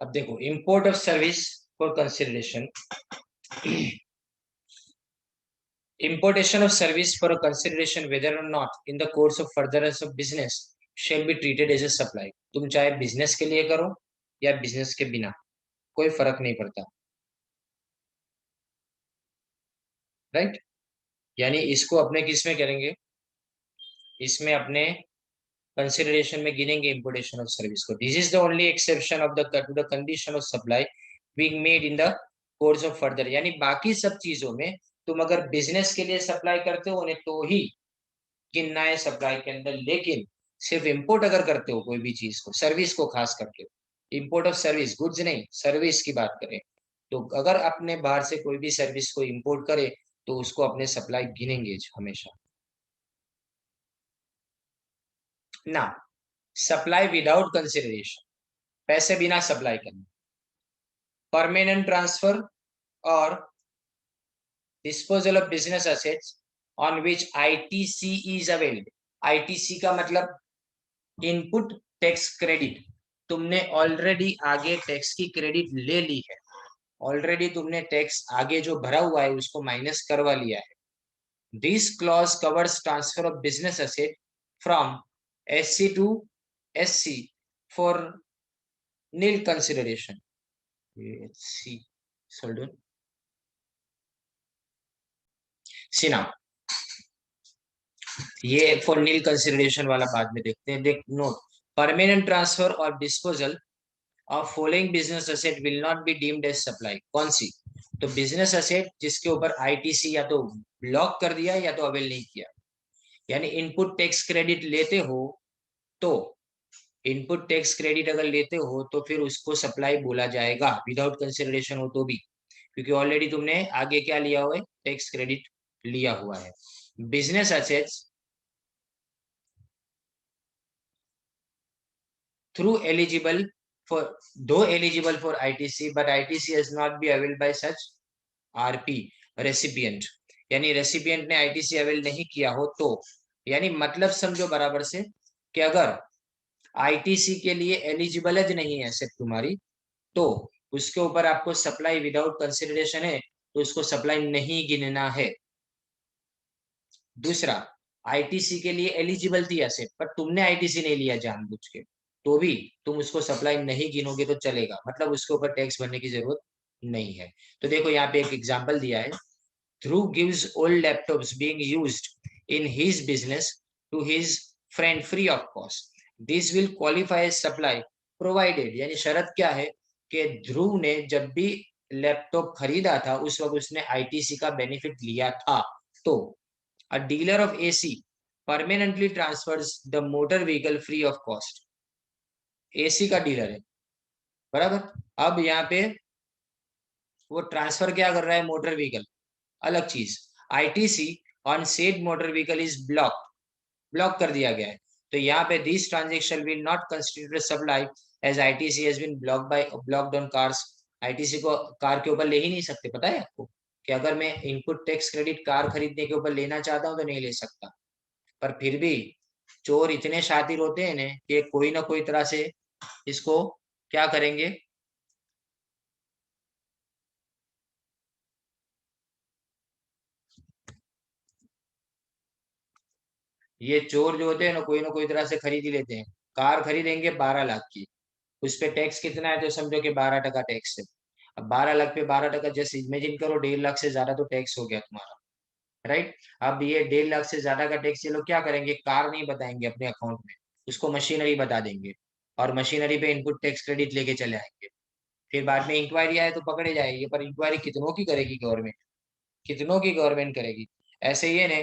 अब देखो, import of service for consideration, importation of service for a consideration whether or not in the course of furtherance of business shall be treated as a supply। तुम चाहे business के लिए करो या business के बिना, कोई फर्क नहीं पड़ता, राइट। यानी इसको अपने किस में करेंगे, इसमें अपने कंसिडरेशन में गिनेंगे इंपोर्टेशन ऑफ सर्विस को। This is the only exception of the two the condition of supply being made in the course of further. यानी बाकी सब चीजों में तुम अगर बिजनेस के लिए सप्लाई करते हो उन्हें तो ही गिनना है सप्लाई के अंदर, लेकिन सिर्फ इंपोर्ट अगर करते हो कोई भी चीज को, सर्विस को खास करके, इंपोर्ट ऑफ सर्विस, गुड्स नहीं सर्विस की बात करें, तो अगर अपने बाहर से कोई भी सर्विस को इंपोर्ट करे तो उसको अपने सप्लाई गिनेंगे हमेशा ना। सप्लाई विदाउट कंसिडरेशन, पैसे बिना सप्लाई करना, परमानेंट ट्रांसफर और disposal of business assets on which ITC is availed. ITC का मतलब इनपुट टैक्स क्रेडिट। तुमने ऑलरेडी आगे टैक्स की क्रेडिट ले ली है, ऑलरेडी तुमने टैक्स आगे जो भरा हुआ है उसको माइनस करवा लिया है। This clause covers transfer of business asset from SC to SC for nil consideration. C sold C now, ये फॉर नील कंसिडरेशन वाला बाद में देखते हैं। देख नोट, परमानेंट ट्रांसफर और disposal of following business asset will not be deemed as supply. कौन सी? तो बिजनेस एसेट जिसके ऊपर आईटीसी या तो ब्लॉक कर दिया या तो अवेल नहीं किया। यानी इनपुट टैक्स क्रेडिट लेते हो तो, इनपुट टैक्स क्रेडिट अगर लेते हो तो फिर उसको सप्लाई बोला जाएगा विदाउट कंसिडरेशन हो तो भी, क्योंकि ऑलरेडी तुमने आगे क्या लिया हुआ है, टैक्स क्रेडिट लिया हुआ है। Business assets through eligible for, though eligible for ITC but ITC has not be availed by such RP recipient। यानी रेसिपिएंट ने आईटीसी अवेल नहीं किया हो तो, यानी मतलब समझो बराबर से कि अगर आईटीसी के लिए एलिजिबल ज नहीं है एसेट तुम्हारी, तो उसके ऊपर आपको सप्लाई विदाउट कंसिडरेशन है तो उसको सप्लाई नहीं गिनना है। दूसरा, आईटीसी के लिए एलिजिबल थी एसेट पर तुमने आईटीसी नहीं लिया जानबूझ के, तो भी तुम उसको सप्लाई नहीं गिनोगे तो चलेगा, मतलब उसके ऊपर टैक्स भरने की जरूरत नहीं है। तो देखो यहाँ पे एक एग्जांपल दिया है, Dhruv gives old laptops being used in his business to his friend free of cost, this will qualify as supply provided. यानी शर्त क्या है कि ध्रुव ने जब भी लैपटॉप खरीदा था उस वक्त उसने आईटीसी का बेनिफिट लिया था। तो a dealer of AC permanently transfers the motor vehicle free of cost। AC का डीलर है, बराबर। अब यहाँ पे वो ट्रांसफर क्या कर रहा है, मोटर व्हीकल, अलग चीज। ITC on said motor vehicle is block, block कर दिया गया है। तो यहाँ पे this transaction will not constitute supply as ITC has been blocked on cars. ITC को कार के ऊपर ले ही नहीं सकते, पता है आपको कि अगर मैं इनपुट टैक्स क्रेडिट कार खरीदने के ऊपर लेना चाहता हूँ तो नहीं ले सकता। पर फिर भी चोर इतने शातिर होते हैं ना कि कोई ना कोई तरह से इसको क्या करेंगे, ये चोर जो होते हैं ना कोई तरह से खरीद ही लेते हैं। कार खरीदेंगे 12 लाख की, उस पे टैक्स कितना है तो समझो कि 12% टैक्स है। अब 12 लाख पे 12%, जैसे इमेजिन करो 1.5 लाख से ज्यादा तो टैक्स हो गया तुम्हारा, राइट। अब ये 1.5 लाख से ज्यादा का टैक्स ये लोग क्या करेंगे, कार नहीं बताएंगे अपने अकाउंट में, उसको मशीनरी बता देंगे और मशीनरी पे इनपुट टैक्स क्रेडिट लेके चले आएंगे। फिर बाद में इंक्वायरी आए तो पकड़े जाएंगे, पर इंक्वायरी कितनों की करेगी गवर्नमेंट, कितनों की गवर्नमेंट करेगी। ऐसे ही है ने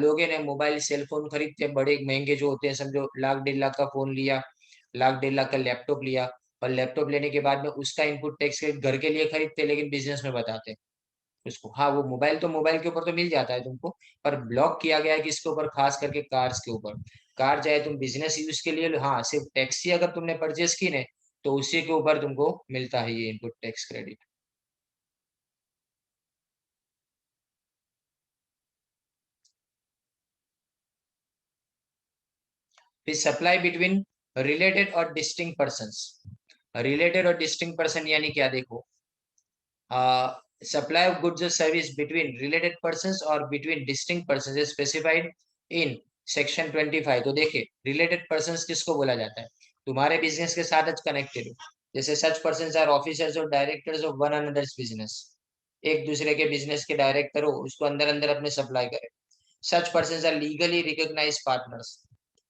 लोग ने मोबाइल सेल फोन खरीदते बड़े महंगे जो होते हैं, समझो 1.5 लाख का फोन लिया, 1.5 लाख का लैपटॉप लिया, और लैपटॉप लेने के बाद में उसका इनपुट टैक्स घर के लिए खरीदते लेकिन बिजनेस में बताते हैं उसको। हाँ वो मोबाइल तो मोबाइल के ऊपर तो मिल जाता है तुमको, पर ब्लॉक किया गया है किसके ऊपर, खास करके कार्स के ऊपर। कार चाहे तुम बिजनेस यूज के लिए लो, हाँ सिर्फ टैक्सी अगर तुमने परचेस की ने तो उसी के ऊपर तुमको मिलता है ये इनपुट टैक्स क्रेडिट। फिर सप्लाई बिटवीन रिलेटेड और डिस्टिंक्ट पर्संस। रिलेटेड और डिस्टिंक्ट पर्सन यानी क्या, देखो सप्लाई ऑफ गुड्स और सर्विस बिटवीन रिलेटेड पर्संस और between distinct persons is specified in section 25। तो देखिए रिलेटेड पर्संस किसको बोला जाता है, तुम्हारे बिजनेस के साथ कनेक्टेड हो, जैसे सच पर्संस आर ऑफिसर्स और directors of one another's business, एक दूसरे के बिजनेस के डायरेक्टर हो, उसको अंदर अंदर अपने सप्लाई करे। Such persons are legally recognised partners,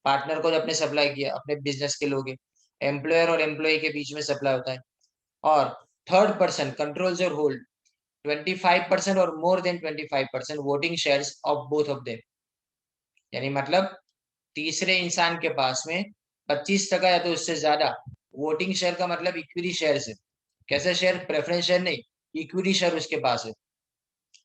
partner को जो अपने सप्लाई किया अपने बिजनेस के लोग, एम्प्लॉयर और एम्प्लॉय के बीच में सप्लाई होता है। और थर्ड पर्सन कंट्रोल्स और होल्ड 25% और more than 25% voting shares of both of them, यानी मतलब तीसरे इंसान के पास में 25% या तो उससे ज्यादा वोटिंग शेयर का मतलब इक्विटी शेयर है। कैसे शेयर, प्रेफरेंस शेयर नहीं, इक्विटी शेयर उसके पास है।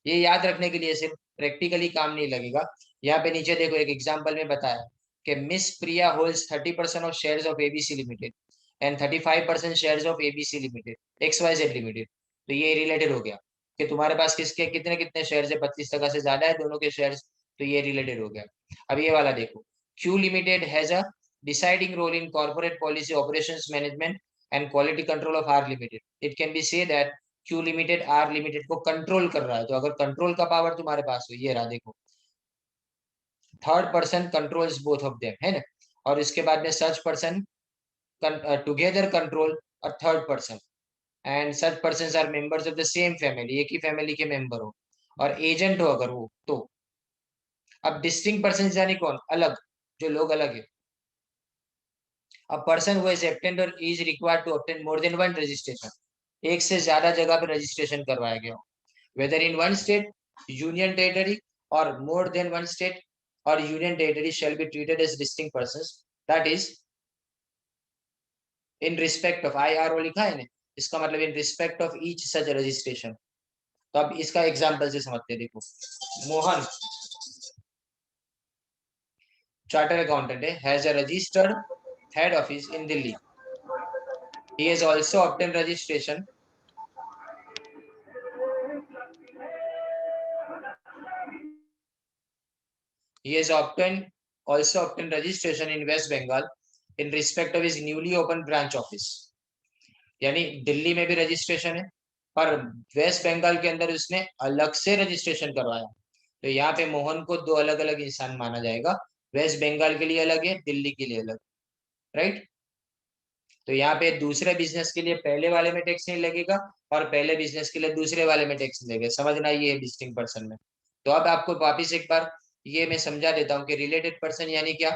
ये याद रखने के लिए सिर्फ प्रैक्टिकली काम नहीं लगेगा। यहाँ पे नीचे देखो एक एग्जांपल में बताया कि miss Priya holds 30% of shares of ABC limited and 35% shares of ABC limited XYZ limited. तो ये रिलेटेड हो गया कि तुम्हारे पास किसके कितने कितने शेयर्स है, 25% से ज्यादा है दोनों के शेयर्स, तो ये रिलेटेड हो गया। अब ये वाला देखो, Q limited has a deciding role in corporate policy operations management and quality control of R limited. It can be say that Q limited R limited को कंट्रोल कर रहा है। तो अगर कंट्रोल का पावर तुम्हारे पास हो, ये रहा देखो, third person controls both of them, है ना। और इसके बाद में सच पर्सन टुगेदर कंट्रोल और third person, and such person are members of the same family, एक ही फैमिली के मेंबर हो और एजेंट हो अगर वो तो। अब डिस्टिंक्ट पर्सन यानी कौन, अलग, जो लोग अलग है। A person who has obtained or is required to obtain more than one registration, एक से ज्यादा जगह पे रजिस्ट्रेशन करवाया गया हो, whether in one state, union territory or more than one state or union territory shall be treated as distinct persons, that is in respect of IRO लिखा है ना, इसका मतलब in respect of each such registration। तो अब इसका example से समझते हैं, देखो मोहन चार्टर अकाउंटेंट है, has a registered head office in Delhi, he has also obtained registration, he has obtained also obtained registration in West Bengal in respect of his newly opened branch office। यानी दिल्ली में भी registration है, पर waste Bengal के अंदर उसने अलग से रजिस्ट्रेशन करवाया। तो यहाँ पे मोहन को दो अलग अलग इंसान माना जाएगा, वेस्ट बंगाल के लिए अलग है, दिल्ली के लिए अलग, राइट। तो यहाँ पे दूसरे बिजनेस के लिए पहले वाले में टैक्स नहीं लगेगा और पहले बिजनेस के लिए दूसरे वाले में टैक्स लगेगा, समझना ये डिस्टिंक्ट पर्सन में। तो अब आपको वापिस एक बार ये मैं समझा देता हूँ कि रिलेटेड पर्सन यानी क्या,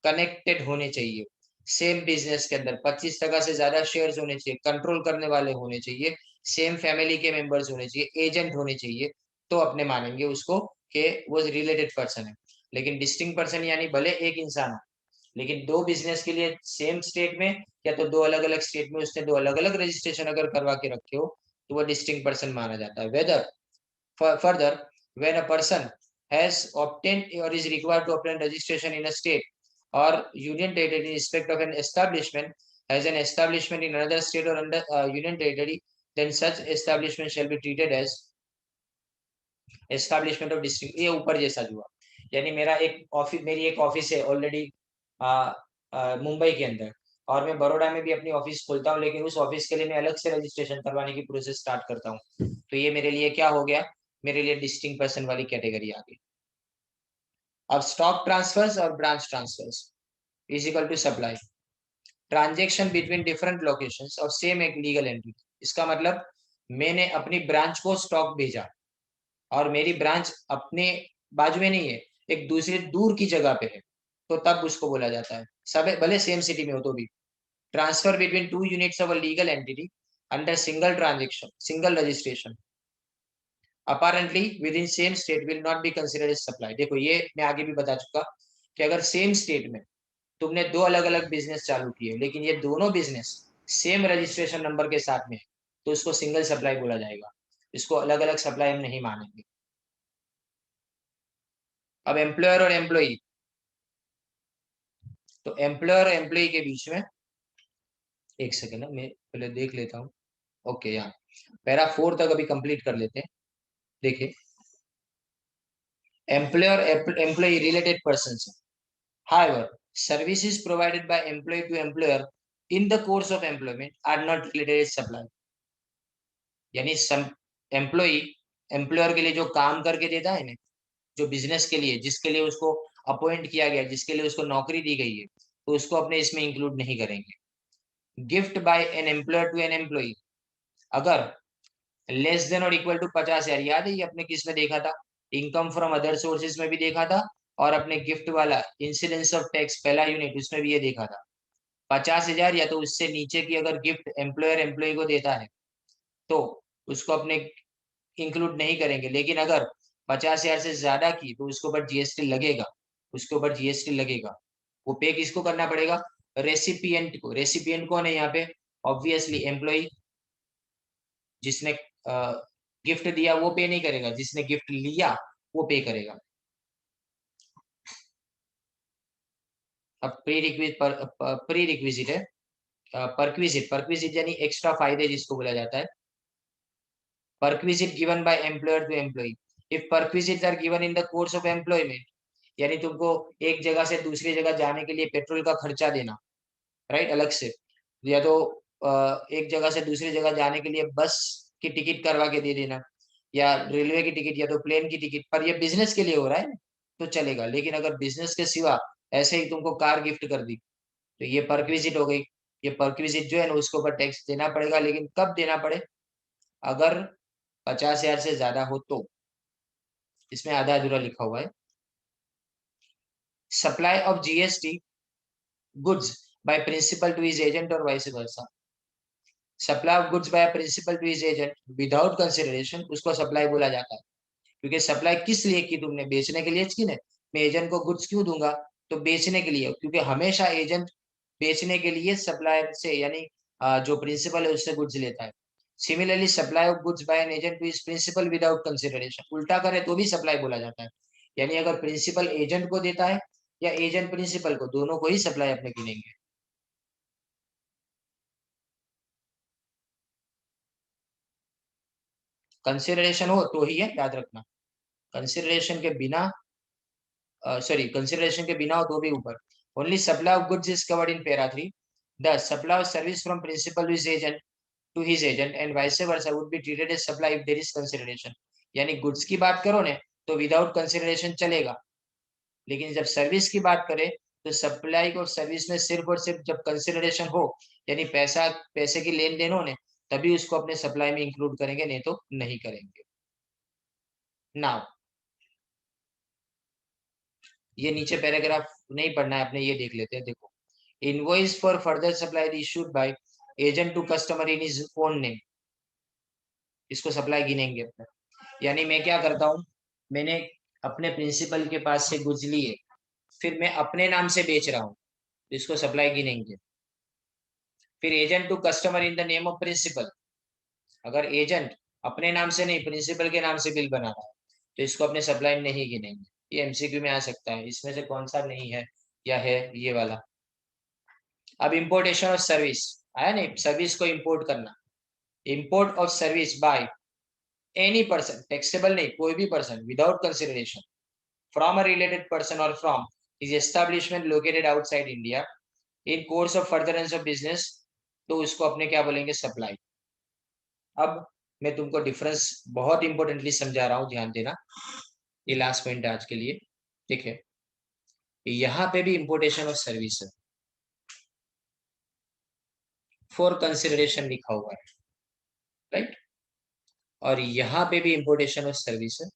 कनेक्टेड होने चाहिए, सेम बिजनेस के अंदर 25% से ज्यादा शेयर्स होने चाहिए, कंट्रोल करने वाले होने चाहिए, सेम फैमिली के मेंबर्स होने चाहिए, एजेंट होने चाहिए, तो अपने मानेंगे उसको कि वो रिलेटेड पर्सन है। लेकिन डिस्टिंक्ट पर्सन यानी भले एक इंसान हो, लेकिन दो बिजनेस के लिए सेम स्टेट में या तो दो अलग अलग स्टेट में उसने दो अलग अलग रजिस्ट्रेशन अगर करवा के रखे हो, तो वो डिस्टिंक्ट पर्सन माना जाता है। Whether further when a person has obtained or is required to obtain registration in a state or union territory in respect of an establishment as an establishment in another state or under union territory, then such establishment shall be treated as establishment of district। ये ऊपर जैसा हुआ, यानी मेरा एक office, मेरी एक office है ऑलरेडी मुंबई के अंदर, और मैं बड़ौदा में भी अपनी ऑफिस खोलता हूँ, लेकिन उस ऑफिस के लिए मैं अलग से रजिस्ट्रेशन करवाने की प्रोसेस स्टार्ट करता हूँ। तो ये मेरे लिए क्या हो गया, मेरे लिए डिस्टिंक्ट पर्सन वाली कैटेगरी आ गई। अब स्टॉक ट्रांसफर्स और branch transfers is equal to supply transaction between different locations of same एक लीगल एंटिटी। इसका मतलब मैंने अपनी ब्रांच को स्टॉक भेजा और मेरी ब्रांच अपने बाजू में नहीं है, एक दूसरे दूर की जगह पे है, तो तब उसको बोला जाता है, सब भले सेम सिटी में हो तो भी। Transfer between two units of a legal entity under single transaction single registration apparently within same state will not be considered as supply. देखो ये मैं आगे भी बता चुका कि अगर सेम स्टेट में तुमने दो अलग अलग बिजनेस चालू किए, लेकिन ये दोनों बिजनेस सेम रजिस्ट्रेशन नंबर के साथ में है, तो उसको सिंगल सप्लाई बोला जाएगा, इसको अलग अलग सप्लाई हम नहीं मानेंगे। अब एम्प्लॉयर और एम्प्लॉई, तो एम्प्लॉयर और एम्प्लॉई के बीच में, एक सेकेंड है मैं पहले देख लेता हूँ। ओके, यहाँ पैरा 4 तक अभी कंप्लीट कर लेते हैं। देखिए employer employee related person, however services provided by employee to employer in the course of employment are not related with supply. यानी एम्प्लॉय एम्प्लॉयर के लिए जो काम करके देता है ना, जो बिजनेस के लिए जिसके लिए उसको अपॉइंट किया गया, जिसके लिए उसको नौकरी दी गई है, तो उसको अपने इसमें इंक्लूड नहीं करेंगे। Gift by an employer to an employee, अगर लेस देन और इक्वल टू 50,000, याद है ये अपने किस में देखा था, इनकम फ्रॉम अदर सोर्सेज में भी देखा था, और अपने गिफ्ट वाला इंसिडेंस ऑफ टैक्स पहला यूनिट उसमें भी ये देखा था। 50,000 या तो उससे नीचे की अगर गिफ्ट एम्प्लॉयर एम्प्लॉय को देता है तो उसको अपने इंक्लूड नहीं करेंगे, लेकिन अगर 50,000 से ज्यादा की तो उसके ऊपर जीएसटी लगेगा, उसके ऊपर जीएसटी लगेगा। वो पे किसको करना पड़ेगा? रेसिपिएंट को। रेसिपिएंट कौन है यहाँ पे? Obviously employ. जिसने गिफ्ट दिया वो पे नहीं करेगा, जिसने गिफ्ट लिया वो पे करेगा। अब प्री रिक्विजिट है, परक्विजिट। परक्विजिट यानी एक्स्ट्रा फायदे जिसको बोला जाता है। Perquisite given by employer to employee. If perquisites are given in the course of employment, यानी तुमको एक जगह से दूसरी जगह जाने के लिए पेट्रोल का खर्चा देना, राइट, अलग से, या तो एक जगह से दूसरी जगह जाने के लिए बस की टिकट करवा के दे देना, या रेलवे की टिकट, या तो प्लेन की टिकट, पर ये बिजनेस के लिए हो रहा है तो चलेगा। लेकिन अगर बिजनेस के सिवा ऐसे ही तुमको कार गिफ्ट कर दी तो ये परक्विजिट हो गई। ये परक्विजिट जो है ना उसके ऊपर टैक्स देना पड़ेगा, लेकिन कब देना पड़े? अगर 50,000 से ज्यादा हो तो। इसमें आधा अधूरा लिखा हुआ है। Supply of GST goods by principal to his agent और vice versa. Supply of goods by principal to his agent without consideration, उसको सप्लाई बोला जाता है। क्योंकि सप्लाई किस लिए की तुमने? बेचने के लिए की ना। मैं एजेंट को गुड्स क्यों दूंगा? तो बेचने के लिए, क्योंकि हमेशा एजेंट बेचने के लिए सप्लायर से, यानी जो प्रिंसिपल है उससे गुड्स लेता है। Similarly supply of goods by an agent to his principal without consideration, उल्टा करे तो भी सप्लाई बोला जाता है। यानी अगर प्रिंसिपल एजेंट को देता है या एजेंट प्रिंसिपल को, दोनों को ही सप्लाई अपने गिनेंगे। कंसिडरेशन हो तो ही है, याद रखना। कंसिडरेशन के बिना, सॉरी, कंसिडरेशन के बिना हो तो भी ऊपर। Only supply of goods is covered in para 3। The supply of service from principal to his agent and vice versa would be treated as supply if there is consideration. यानी goods की बात करो ना तो विदाउट कंसिडरेशन चलेगा, लेकिन जब service की बात करें तो सप्लाई को सर्विस में सिर्फ और सिर्फ जब कंसिडरेशन हो, यानी पैसे की लेन देन हो ने, तभी उसको अपने सप्लाई में इंक्लूड करेंगे, नहीं तो नहीं करेंगे। नाउ ये नीचे पैराग्राफ नहीं पढ़ना है, अपने ये देख लेते हैं। देखो, invoice for further supply issued by agent to customer in his own name, इसको सप्लाई गिनेंगे अपने। यानी मैं क्या करता हूँ, मैंने अपने प्रिंसिपल के पास से गुड्स लिए, फिर मैं अपने नाम से बेच रहा हूँ, इसको सप्लाई गिनेंगे। फिर agent to customer in the name of principal, अगर एजेंट अपने नाम से नहीं प्रिंसिपल के नाम से बिल बना रहा है तो इसको अपने सप्लाई में नहीं गिनेंगे। ये एमसीक्यू में आ सकता है, इसमें से कौन सा नहीं है या है, ये वाला। अब इंपोर्टेशन ऑफ सर्विस आया नहीं, सर्विस को इंपोर्ट करना। Import of service by any person, taxable नहीं, कोई भी person, without consideration, from a related person और from his establishment located outside India in course of furtherance of business, तो उसको अपने क्या बोलेंगे? सप्लाई। अब मैं तुमको डिफरेंस बहुत इंपॉर्टेंटली समझा रहा हूँ, ध्यान देना। ये लास्ट पॉइंट है आज के लिए, ठीक है। यहाँ पे भी इंपोर्टेशन ऑफ सर्विस है, फॉर कंसिडरेशन लिखा हुआ है, राइट। और यहाँ पे भी इंपोर्टेशन ऑफ सर्विस है,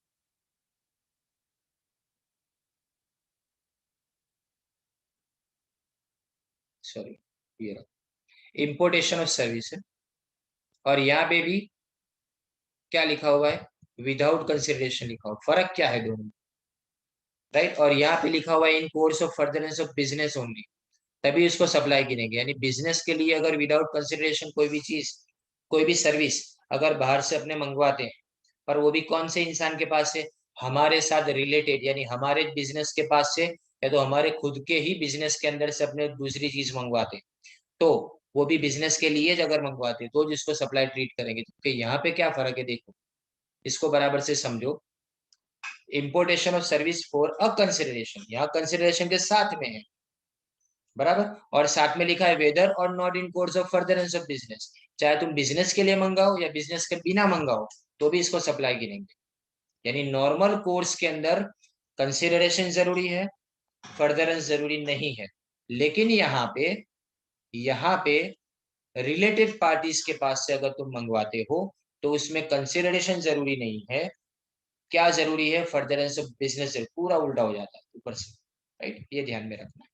सॉरी, ये इंपोर्टेशन ऑफ सर्विस है, और यहाँ पे भी क्या लिखा हुआ है? विदाउट कंसिडरेशन लिखा हुआ। फर्क क्या है दोनों, राइट। और यहाँ पे लिखा हुआ है in course of furtherance of business only, तभी उसको सप्लाई गिनेंगे। यानी बिजनेस के लिए अगर विदाउट कंसिडरेशन कोई भी चीज, कोई भी सर्विस अगर बाहर से अपने मंगवाते हैं, पर वो भी कौन से इंसान के पास से? हमारे साथ रिलेटेड, यानी हमारे बिजनेस के पास से, या तो हमारे खुद के ही बिजनेस के अंदर से अपने दूसरी चीज मंगवाते हैं, तो वो भी बिजनेस के लिए अगर मंगवाते हैं तो जिसको सप्लाई ट्रीट करेंगे। तो यहाँ पे क्या फर्क है देखो, इसको बराबर से समझो। Importation of service for a consideration, यहाँ कंसिडरेशन के साथ में है, बराबर। और साथ में लिखा है वेदर और not in course of furtherance of business, चाहे तुम बिजनेस के लिए मंगाओ या बिजनेस के बिना मंगाओ तो भी इसको सप्लाई गिनेंगे। यानी नॉर्मल कोर्स के अंदर कंसिडरेशन जरूरी है, फर्दरेंस जरूरी नहीं है। लेकिन यहाँ पे रिलेटेड पार्टीज के पास से अगर तुम मंगवाते हो तो उसमें कंसिडरेशन जरूरी नहीं है, क्या जरूरी है, फर्दरेंस ऑफ बिजनेस, पूरा उल्टा हो जाता है ऊपर से। राइट, ये ध्यान में रखना है।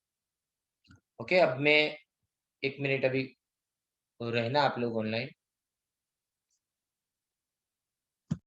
ओके, अब मैं 1 मिनट अभी रहना आप लोग ऑनलाइन।